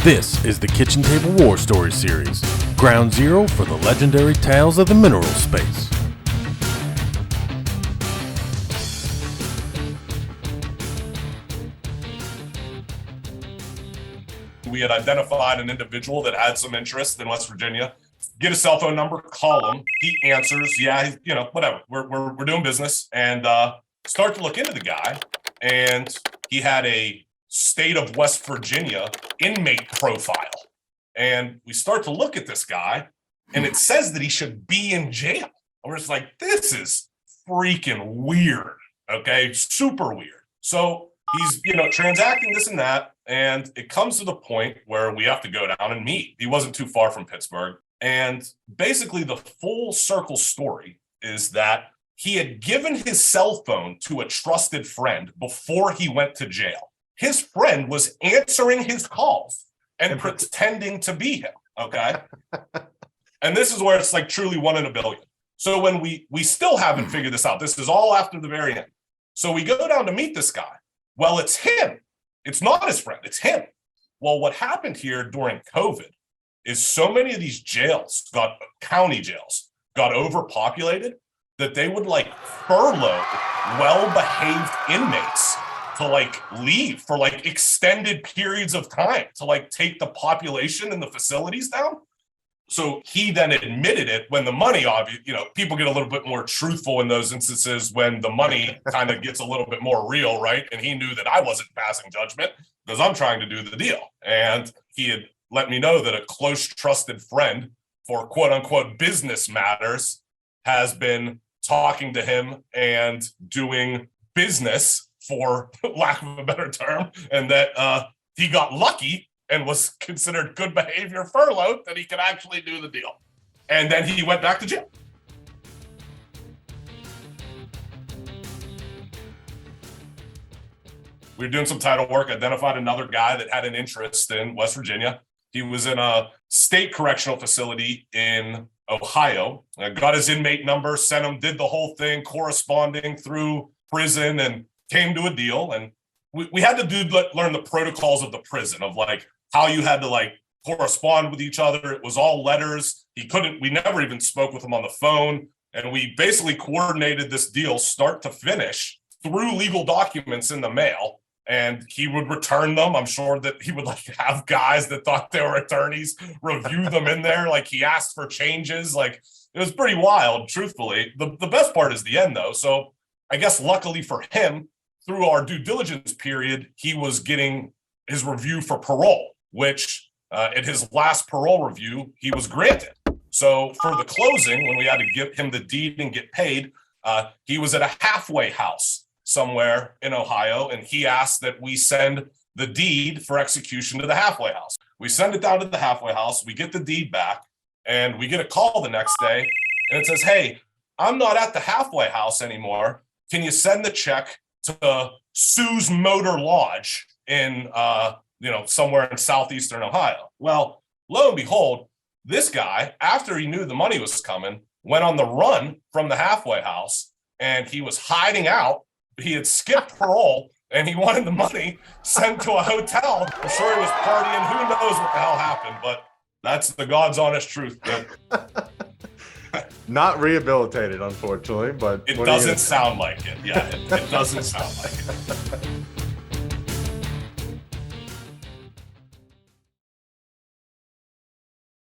This is the Kitchen Table War Story Series, ground zero for the legendary tales of the mineral space. We had identified an individual that had some interest in West Virginia. Get a cell phone number, call him. He answers, yeah, whatever. We're doing business, and start to look into the guy. And he had a state of West Virginia inmate profile. And we start to look at this guy, and it says that he should be in jail. And we're just like, this is freaking weird. Okay, super weird. So he's, transacting this and that. And it comes to the point where we have to go down and meet. He wasn't too far from Pittsburgh. And basically the full circle story is that he had given his cell phone to a trusted friend before he went to jail. His friend was answering his calls and pretending to be him, okay? And this is where it's like truly 1 in a billion. So when we still haven't figured this out, this is all after the very end. So we go down to meet this guy. Well, it's him. It's not his friend, it's him. Well, what happened here during COVID is so many of these county jails, got overpopulated that they would furlough well-behaved inmates to leave for extended periods of time to take the population in the facilities down. So he then admitted it when the money, people get a little bit more truthful in those instances when the money kind of gets a little bit more real, right? And he knew that I wasn't passing judgment because I'm trying to do the deal. And he had let me know that a close, trusted friend for quote unquote business matters has been talking to him and doing business, for lack of a better term, and that he got lucky and was considered good behavior furloughed, that he could actually do the deal. And then he went back to jail. We were doing some title work, identified another guy that had an interest in West Virginia. He was in a state correctional facility in Ohio. I got his inmate number, sent him, did the whole thing, corresponding through prison, and came to a deal. And we had to learn the protocols of the prison of how you had to correspond with each other. It was all letters. We never even spoke with him on the phone. And we basically coordinated this deal start to finish through legal documents in the mail. And he would return them. I'm sure that he would have guys that thought they were attorneys review them in there. He asked for changes. It was pretty wild, truthfully. The best part is the end though. So I guess luckily for him, through our due diligence period, he was getting his review for parole, which at his last parole review, he was granted. So for the closing, when we had to give him the deed and get paid, he was at a halfway house somewhere in Ohio, and he asked that we send the deed for execution to the halfway house. We send it down to the halfway house, we get the deed back, and we get a call the next day, and it says, hey, I'm not at the halfway house anymore. Can you send the check to Sue's Motor Lodge in, somewhere in southeastern Ohio? Well, lo and behold, this guy, after he knew the money was coming, went on the run from the halfway house, and he was hiding out. He had skipped parole, and he wanted the money sent to a hotel. I'm sure he was partying. Who knows what the hell happened, but that's the God's honest truth. Not rehabilitated, unfortunately, but it doesn't sound like it. Yeah, it doesn't sound like it.